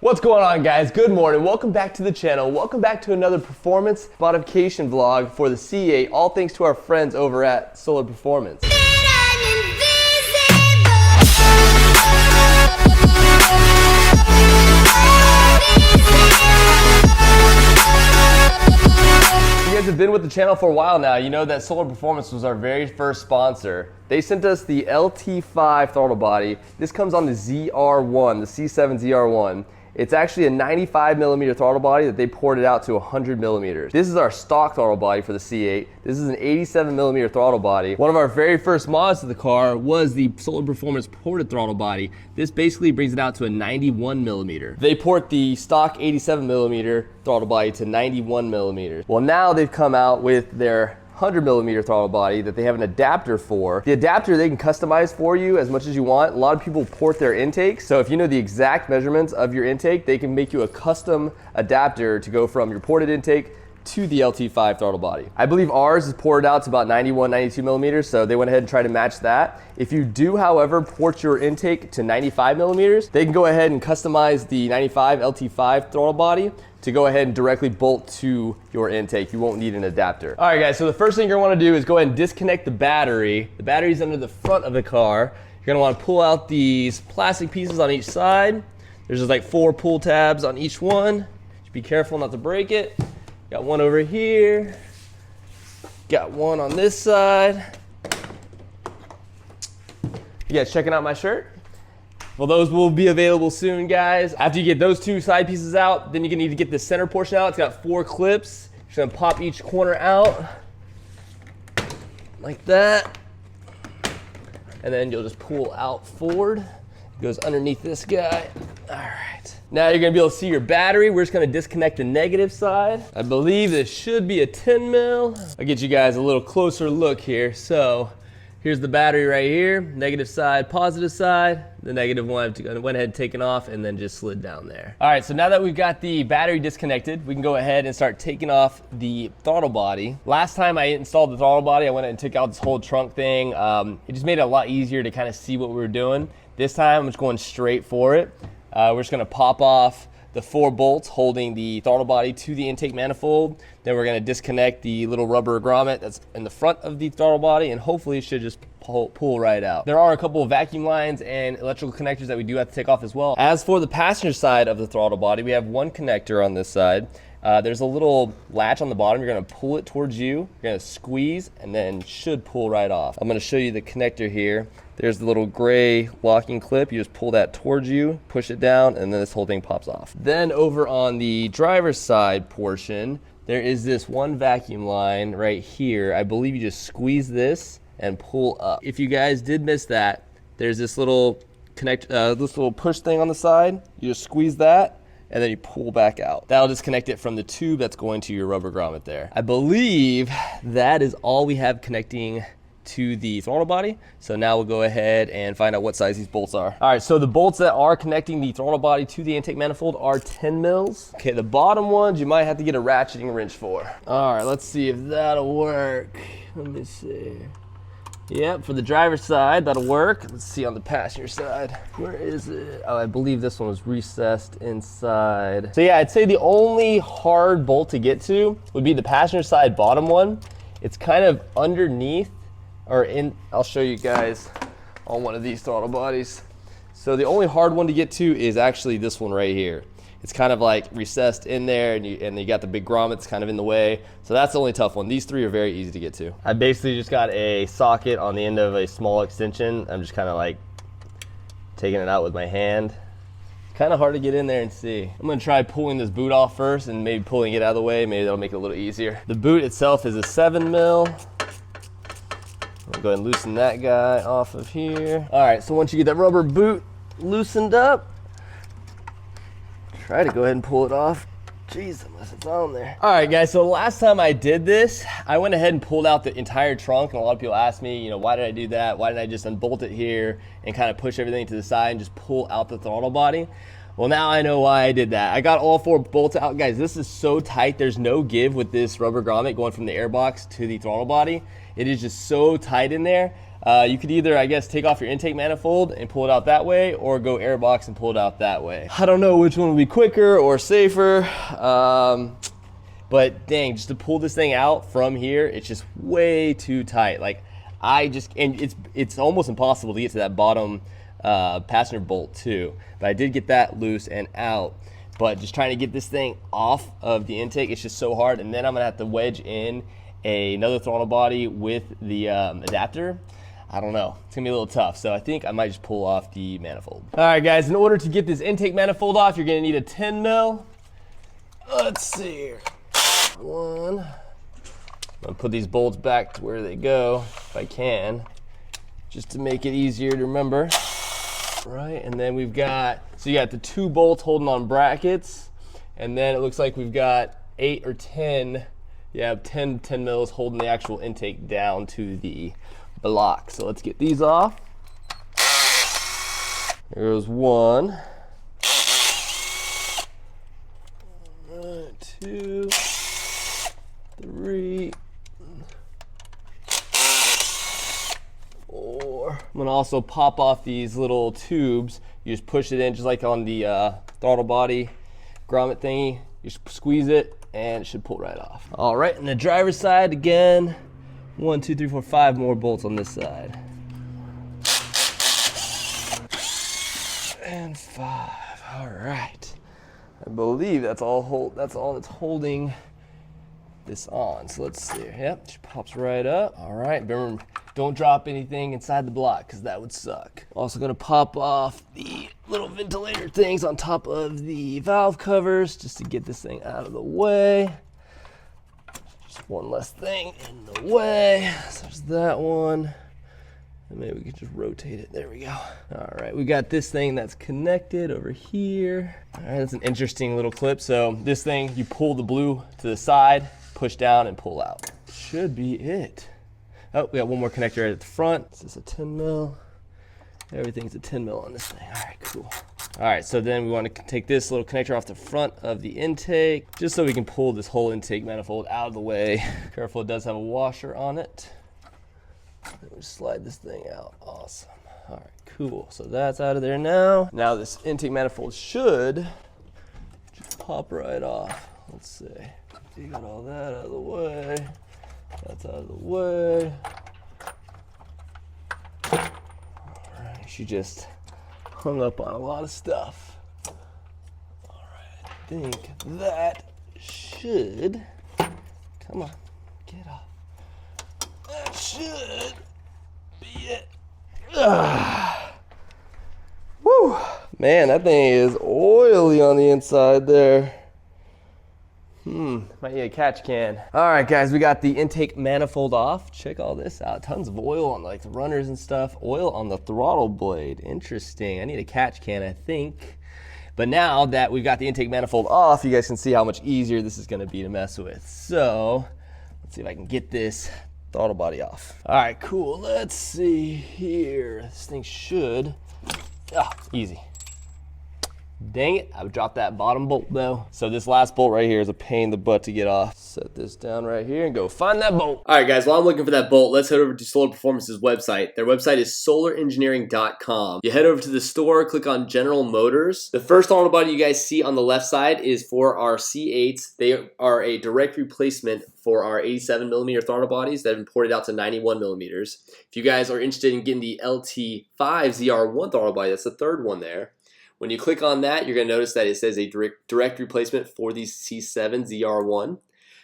What's going on, guys? Good morning. Welcome back to the channel. Welcome back to another performance modification vlog for the C8, all thanks to our friends over at Solar Performance. You guys have been with the channel for a while now. You know that Solar Performance was our very first sponsor. They sent us the LT5 throttle body. This comes on the ZR1, the C7 ZR1. It's actually a 95mm throttle body that they ported out to 100mm. This is our stock throttle body for the C8. This is an 87mm throttle body. One of our very first mods to the car was the Solar Performance ported throttle body. This basically brings it out to a 91mm. They port the stock 87mm throttle body to 91mm. Well, now they've come out with their 100mm throttle body that they have an adapter for. The adapter they can customize for you as much as you want. A lot of people port their intakes, so if you know the exact measurements of your intake, they can make you a custom adapter to go from your ported intake to the LT5 throttle body. I believe ours is ported out to about 91, 92mm, so they went ahead and tried to match that. If you do, however, port your intake to 95mm, they can go ahead and customize the 95 LT5 throttle body to go ahead and directly bolt to your intake. You won't need an adapter. All right, guys, so the first thing you're gonna wanna do is go ahead and disconnect the battery. The battery's under the front of the car. You're gonna wanna pull out these plastic pieces on each side. There's just like 4 pull tabs on each one. Just be careful not to break it. Got one over here. Got one on this side. You guys checking out my shirt? Well, those will be available soon, guys. After you get those 2 side pieces out, then you're gonna need to get the center portion out. It's got 4 clips. You're just gonna pop each corner out like that. And then you'll just pull out forward. It goes underneath this guy. All right. Now you're gonna be able to see your battery. We're just gonna disconnect the negative side. I believe this should be a 10mm. I'll get you guys a little closer look here. So here's the battery right here, negative side, positive side. The negative one went ahead and taken off and then just slid down there. All right, so now that we've got the battery disconnected, we can go ahead and start taking off the throttle body. Last time I installed the throttle body, I went ahead and took out this whole trunk thing. It just made it a lot easier to kind of see what we were doing. This time I'm just going straight for it. We're just gonna pop off the 4 bolts holding the throttle body to the intake manifold. Then we're gonna disconnect the little rubber grommet that's in the front of the throttle body, and hopefully it should just pull right out. There are a couple of vacuum lines and electrical connectors that we do have to take off as well. As for the passenger side of the throttle body, we have 1 connector on this side. There's a little latch on the bottom. You're gonna pull it towards you. You're gonna squeeze and then should pull right off. I'm gonna show you the connector here. There's the little gray locking clip. You just pull that towards you, push it down, and then this whole thing pops off. Then over on the driver's side portion, there is this 1 vacuum line right here. I believe you just squeeze this and pull up. If you guys did miss that, there's this little this little push thing on the side. You just squeeze that, and then you pull back out. That'll disconnect it from the tube that's going to your rubber grommet there. I believe that is all we have connecting to the throttle body. So now we'll go ahead and find out what size these bolts are. All right, so the bolts that are connecting the throttle body to the intake manifold are 10mm. Okay, the bottom ones you might have to get a ratcheting wrench for. All right, let's see if that'll work. Let me see. Yep, for the driver's side, that'll work. Let's see on the passenger side. Where is it? Oh, I believe this one was recessed inside. So yeah, I'd say the only hard bolt to get to would be the passenger side bottom one. It's kind of underneath, or in, I'll show you guys on one of these throttle bodies. So the only hard one to get to is actually this one right here. It's kind of like recessed in there, and you got the big grommets kind of in the way. So that's the only tough one. These 3 are very easy to get to. I basically just got a socket on the end of a small extension. I'm just kind of like taking it out with my hand. Kind of hard to get in there and see. I'm gonna try pulling this boot off first and maybe pulling it out of the way. Maybe that'll make it a little easier. The boot itself is a 7mm. I'll go ahead and loosen that guy off of here. All right, so once you get that rubber boot loosened up, try to go ahead and pull it off. Jeez, unless it's on there. All right, guys, so last time I did this, I went ahead and pulled out the entire trunk, and a lot of people ask me, you know, why did I do that? Why didn't I just unbolt it here and kind of push everything to the side and just pull out the throttle body? Well, now I know why I did that. I got all 4 bolts out. Guys, this is so tight. There's no give with this rubber grommet going from the airbox to the throttle body. It is just so tight in there. You could either, I guess, take off your intake manifold and pull it out that way, or go airbox and pull it out that way. I don't know which one would be quicker or safer, but dang, just to pull this thing out from here, it's just way too tight. Like, and it's almost impossible to get to that bottom passenger bolt too. But I did get that loose and out. But just trying to get this thing off of the intake, it's just so hard. And then I'm gonna have to wedge in another throttle body with the adapter. I don't know, it's gonna be a little tough. So I think I might just pull off the manifold. All right guys, in order to get this intake manifold off, you're gonna need a 10 mil. Let's see here. One. I'm gonna put these bolts back to where they go, if I can, just to make it easier to remember. Right, and then we've got, so you got the 2 bolts holding on brackets, and then it looks like we've got 8 or 10, yeah, 10 mils holding the actual intake down to the block. So let's get these off. There goes 1. 2, 3, 4. I'm gonna also pop off these little tubes. You just push it in just like on the throttle body grommet thingy. You just squeeze it and it should pull right off. All right, and the driver's side again. 1, 2, 3, 4, 5 more bolts on this side. And 5. All right. I believe that's all that's holding this on. So let's see. Yep, she pops right up. All right, remember, don't drop anything inside the block because that would suck. Also gonna pop off the little ventilator things on top of the valve covers just to get this thing out of the way. Just one less thing in the way. So there's that one. And maybe we can just rotate it. There we go. All right, we got this thing that's connected over here. All right, that's an interesting little clip. So this thing, you pull the blue to the side, push down and pull out. Should be it. Oh, we got one more connector right at the front. This is a 10 mil. Everything's a 10 mil on this thing. All right, cool. All right, so then we want to take this little connector off the front of the intake, just so we can pull this whole intake manifold out of the way. Careful, it does have a washer on it. Let me slide this thing out. Awesome. All right, cool. So that's out of there now. Now this intake manifold should just pop right off. Let's see. You got all that out of the way. That's out of the way. All right, she just hung up on a lot of stuff. All right, I think that should, come on, get off. That should be it. Woo! Man, that thing is oily on the inside there. Might need a catch can. All right, guys, we got the intake manifold off. Check all this out. Tons of oil on like the runners and stuff. Oil on the throttle blade. Interesting. I need a catch can, I think. But now that we've got the intake manifold off, you guys can see how much easier this is going to be to mess with. So let's see if I can get this throttle body off. All right, cool. Let's see here. This thing should, easy. Dang it, I would drop that bottom bolt though. So this last bolt right here is a pain in the butt to get off. Set this down right here and go find that bolt. All right guys, while I'm looking for that bolt, let's head over to Solar Performance's website. Their website is solarengineering.com. You head over to the store, click on General Motors. The first throttle body you guys see on the left side is for our C8s. They are a direct replacement for our 87 millimeter throttle bodies that have been ported out to 91 millimeters. If you guys are interested in getting the LT5 ZR1 throttle body, that's the third one there. When you click on that, you're going to notice that it says a direct replacement for the C7 ZR1.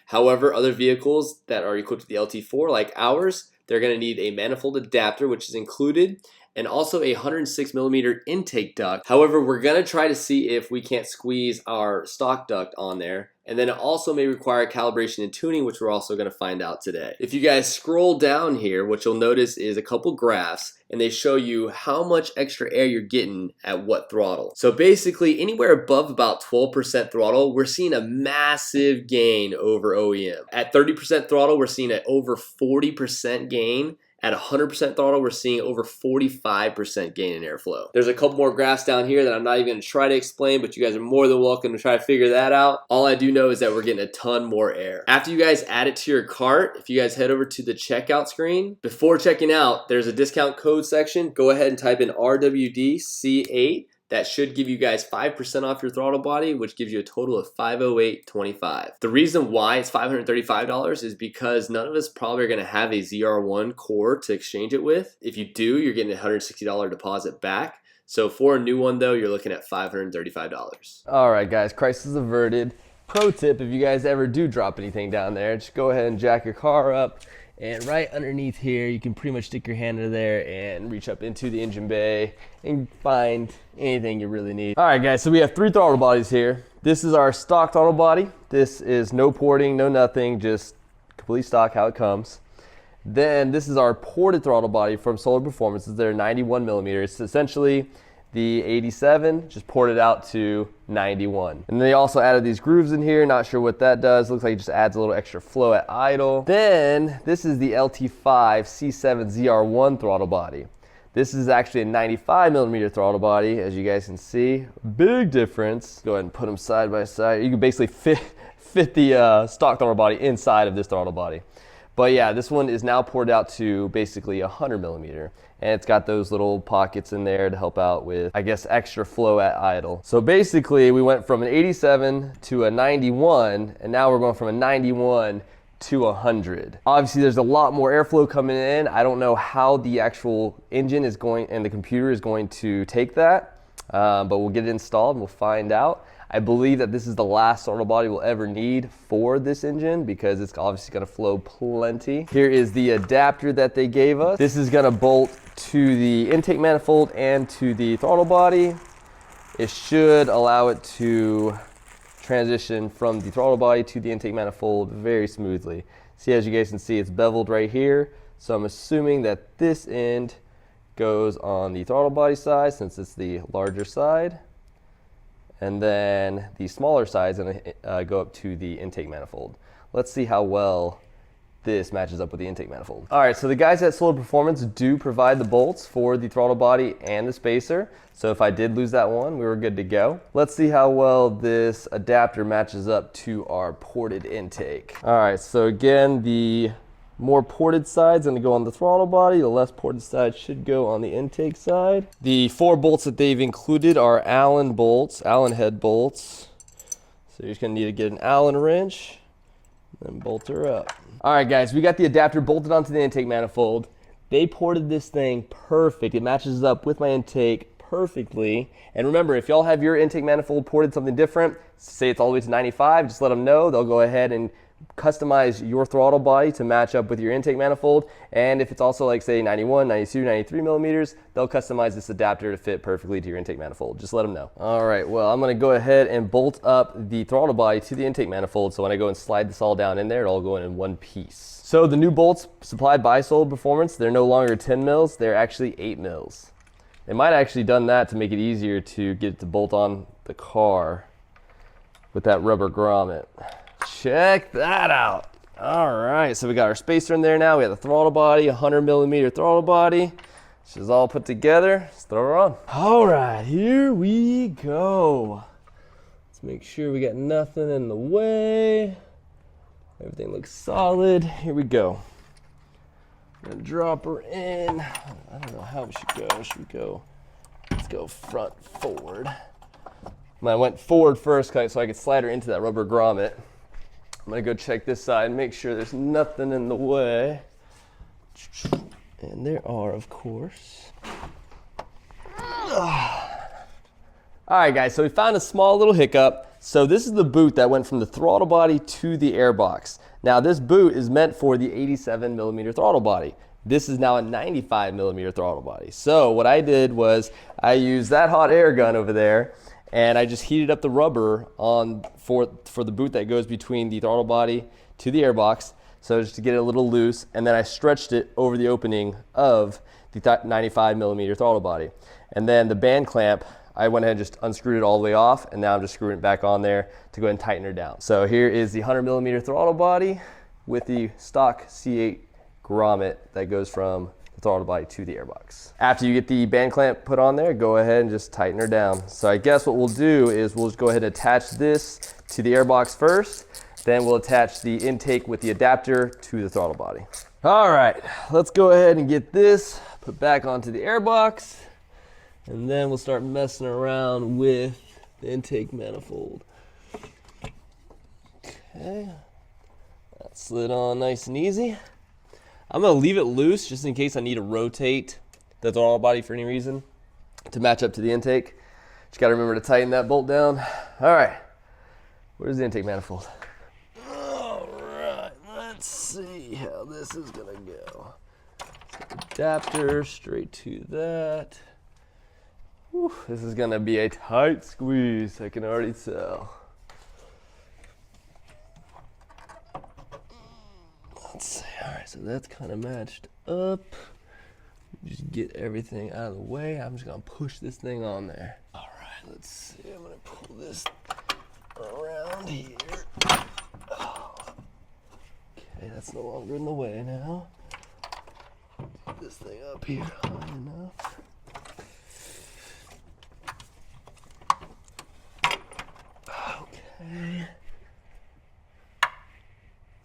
However, other vehicles that are equipped with the LT4, like ours, they're going to need a manifold adapter, which is included, and also a 106 millimeter intake duct. However, we're going to try to see if we can't squeeze our stock duct on there. And then it also may require calibration and tuning, which we're also going to find out today. If you guys scroll down here, what you'll notice is a couple graphs, and they show you how much extra air you're getting at what throttle. So basically, anywhere above about 12% throttle, we're seeing a massive gain over OEM. At 30% throttle, we're seeing an over 40% gain. At 100% throttle, we're seeing over 45% gain in airflow. There's a couple more graphs down here that I'm not even going to try to explain, but you guys are more than welcome to try to figure that out. All I do know is that we're getting a ton more air. After you guys add it to your cart, if you guys head over to the checkout screen, before checking out, there's a discount code section. Go ahead and type in RWDC8. That should give you guys 5% off your throttle body, which gives you a total of $508.25. The reason why it's $535 is because none of us probably are going to have a ZR1 core to exchange it with. If you do, you're getting a $160 deposit back. So for a new one though, you're looking at $535. All right guys, crisis averted. Pro tip, if you guys ever do drop anything down there, just go ahead and jack your car up. And right underneath here, you can pretty much stick your hand into there and reach up into the engine bay and find anything you really need. All right, guys, so we have 3 throttle bodies here. This is our stock throttle body. This is no porting, no nothing, just complete stock how it comes. Then this is our ported throttle body from Solar Performance. They're 91 millimeters. It's essentially the 87, just ported out to 91. And they also added these grooves in here. Not sure what that does. Looks like it just adds a little extra flow at idle. Then this is the LT5 C7 ZR1 throttle body. This is actually a 95 millimeter throttle body, as you guys can see. Big difference. Go ahead and put them side by side. You can basically fit the stock throttle body inside of this throttle body. But yeah, this one is now poured out to basically 100 millimeter. And it's got those little pockets in there to help out with, I guess, extra flow at idle. So basically we went from an 87 to a 91, and now we're going from a 91 to 100. Obviously there's a lot more airflow coming in. I don't know how the actual engine is going and the computer is going to take that, but we'll get it installed and we'll find out. I believe that this is the last throttle body we'll ever need for this engine because it's obviously going to flow plenty. Here is the adapter that they gave us. This is going to bolt to the intake manifold and to the throttle body. It should allow it to transition from the throttle body to the intake manifold very smoothly. See, as you guys can see, it's beveled right here. So I'm assuming that this end goes on the throttle body side since it's the larger side. And then the smaller side is going to go up to the intake manifold. Let's see how well this matches up with the intake manifold. All right, so the guys at Solar Performance do provide the bolts for the throttle body and the spacer. So if I did lose that one, we were good to go. Let's see how well this adapter matches up to our ported intake. All right, so again, the more ported side is going to go on the throttle body. The less ported side should go on the intake side. The 4 bolts that they've included are Allen bolts, Allen head bolts. So you're just going to need to get an Allen wrench and bolt her up. All right, guys, we got the adapter bolted onto the intake manifold. They ported this thing perfect. It matches up with my intake perfectly. And remember, if y'all have your intake manifold ported something different, say it's all the way to 95, just let them know. They'll go ahead and customize your throttle body to match up with your intake manifold. And if it's also like say 91, 92, 93 millimeters, they'll customize this adapter to fit perfectly to your intake manifold. Just let them know. All right, well, I'm gonna go ahead and bolt up the throttle body to the intake manifold. So when I go and slide this all down in there, it'll all go in one piece. So the new bolts supplied by Solar Performance, they're no longer 10 mils, they're actually 8 mils. They might have actually done that to make it easier to get it to bolt on the car with that rubber grommet. Check that out. All right, so we got our spacer in there now. We have the throttle body, 100 millimeter throttle body. This is all put together. Let's throw her on. All right, here we go. Let's make sure we got nothing in the way. Everything looks solid. Here we go. I'm gonna drop her in. I don't know how we should go. Should we go? Let's go front forward. I went forward first so I could slide her into that rubber grommet. I'm gonna go check this side and make sure there's nothing in the way. And there are, of course. All right, guys, so we found a small little hiccup. So this is the boot that went from the throttle body to the airbox. Now this boot is meant for the 87 millimeter throttle body. This is now a 95 millimeter throttle body. So what I did was I used that hot air gun over there and I just heated up the rubber for the boot that goes between the throttle body to the airbox. So just to get it a little loose, and then I stretched it over the opening of the 95 millimeter throttle body. And then the band clamp, I went ahead and just unscrewed it all the way off, and now I'm just screwing it back on there to go ahead and tighten her down. So here is the 100 millimeter throttle body with the stock C8 grommet that goes from the throttle body to the airbox. After you get the band clamp put on there, go ahead and just tighten her down. So I guess what we'll do is we'll just go ahead and attach this to the airbox first, then we'll attach the intake with the adapter to the throttle body. All right, let's go ahead and get this put back onto the airbox, and then we'll start messing around with the intake manifold. Okay, that slid on nice and easy. I'm gonna leave it loose just in case I need to rotate the throttle body for any reason to match up to the intake. Just gotta remember to tighten that bolt down. All right, where's the intake manifold? All right, let's see how this is gonna go. Adapter straight to that. Whew, this is gonna be a tight squeeze, I can already tell. Let's see, all right, so that's kind of matched up. Just get everything out of the way. I'm just gonna push this thing on there. All right, let's see, I'm gonna pull this around here. Oh. Okay, that's no longer in the way now. Get this thing up here high enough. Okay.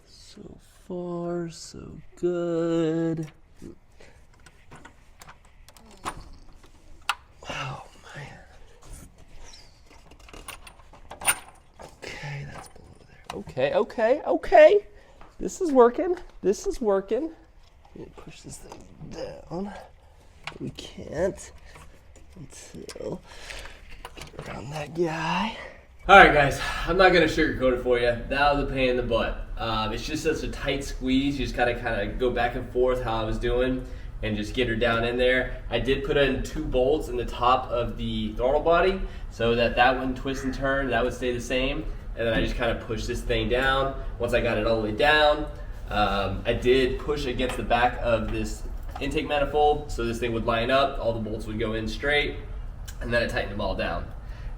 So far, so good. Oh man. Okay, that's below there. Okay. This is working. This is working. Let me push this thing down. We can't until get around that guy. All right, guys, I'm not gonna sugarcoat it for you. That was a pain in the butt. It's just such a tight squeeze. You just gotta kind of go back and forth how I was doing and just get her down in there. I did put in 2 bolts in the top of the throttle body so that wouldn't twist and turn, that would stay the same. And then I just kind of pushed this thing down. Once I got it all the way down, I did push against the back of this intake manifold so this thing would line up, all the bolts would go in straight, and then I tightened them all down.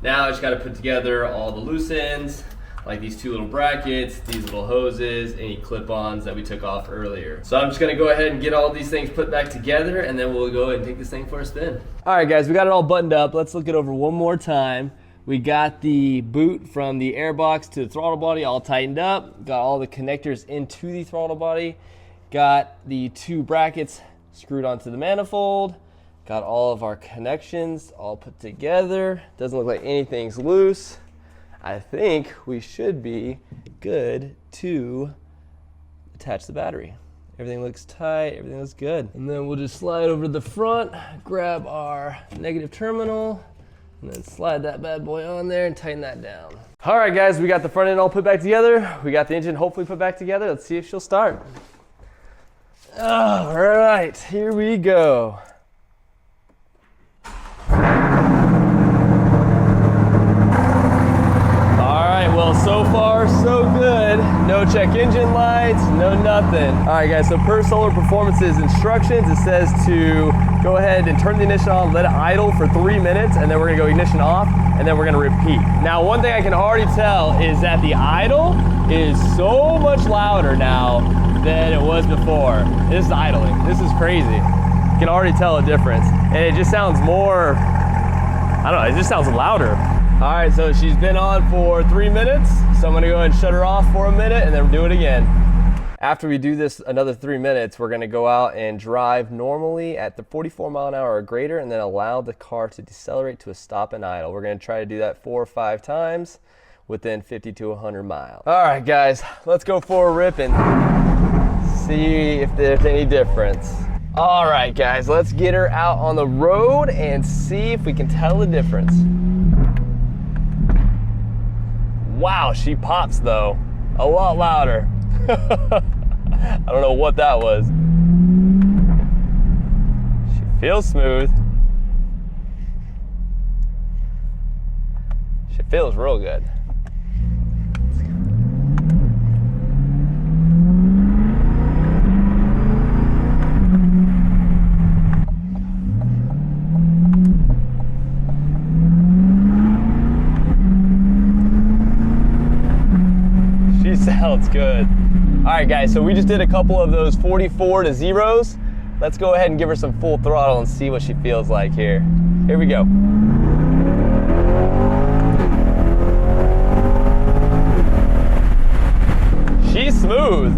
Now I just got to put together all the loose ends, like these 2 little brackets, these little hoses, any clip-ons that we took off earlier. So I'm just gonna go ahead and get all these things put back together, and then we'll go ahead and take this thing for a spin. All right, guys, we got it all buttoned up. Let's look it over one more time. We got the boot from the airbox to the throttle body all tightened up. Got all the connectors into the throttle body. Got the 2 brackets screwed onto the manifold. Got all of our connections all put together. Doesn't look like anything's loose. I think we should be good to attach the battery. Everything looks tight, everything looks good. And then we'll just slide over to the front, grab our negative terminal, and then slide that bad boy on there and tighten that down. All right, guys, we got the front end all put back together. We got the engine hopefully put back together. Let's see if she'll start. All right, here we go. Well, so far, so good. No check engine lights, no nothing. All right, guys, so per Solar Performance's instructions, it says to go ahead and turn the ignition on, let it idle for 3 minutes, and then we're gonna go ignition off, and then we're gonna repeat. Now, one thing I can already tell is that the idle is so much louder now than it was before. This is idling. This is crazy. You can already tell a difference. And it just sounds more, I don't know, it just sounds louder. All right, so she's been on for 3 minutes, so I'm gonna go ahead and shut her off for a minute and then do it again. After we do this another 3 minutes, we're gonna go out and drive normally at the 44 mile an hour or greater, and then allow the car to decelerate to a stop and idle. We're gonna try to do that 4 or 5 times within 50 to 100 miles. All right, guys, let's go for a rip and see if there's any difference. All right, guys, let's get her out on the road and see if we can tell the difference. Wow, she pops though, a lot louder. I don't know what that was. She feels smooth. She feels real good. Sounds good. All right, guys, so we just did a couple of those 44 to zeros. Let's go ahead and give her some full throttle and see what she feels like here. Here we go. She's smooth.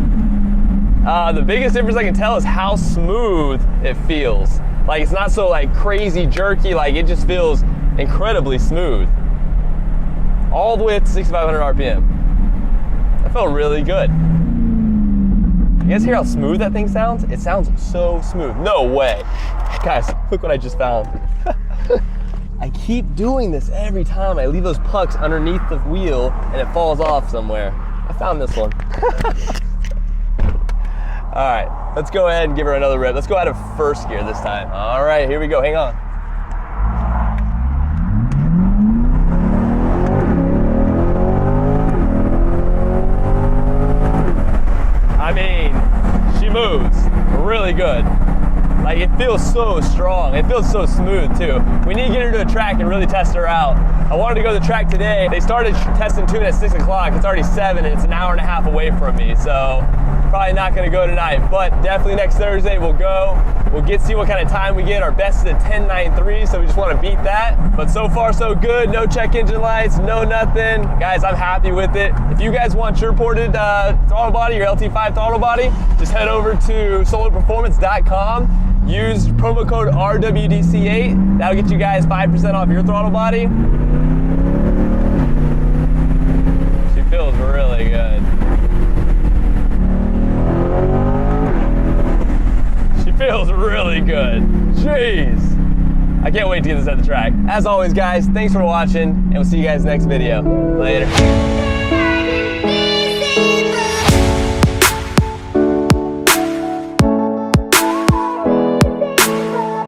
The biggest difference I can tell is how smooth it feels. Like, it's not so like crazy jerky, like it just feels incredibly smooth. All the way up to 6,500 RPM. That felt really good. You guys hear how smooth that thing sounds? It sounds so smooth. No way. Guys, look what I just found. I keep doing this every time. I leave those pucks underneath the wheel and it falls off somewhere. I found this one. All right, let's go ahead and give her another rip. Let's go out of first gear this time. All right, here we go, hang on. I mean, she moves really good. Like, it feels so strong. It feels so smooth too. We need to get her to a track and really test her out. I wanted to go to the track today. They started testing tune at 6 o'clock. It's already 7 and it's an hour and a half away from me. So probably not gonna go tonight, but definitely next Thursday we'll go. We'll see what kind of time we get. Our best is a 10.93, so we just wanna beat that. But so far so good, no check engine lights, no nothing. Guys, I'm happy with it. If you guys want your ported throttle body, your LT5 throttle body, just head over to solarperformance.com. Use promo code RWDC8. That'll get you guys 5% off your throttle body. She feels really good. She feels really good. Jeez. I can't wait to get this at the track. As always, guys, thanks for watching, and we'll see you guys next video. Later.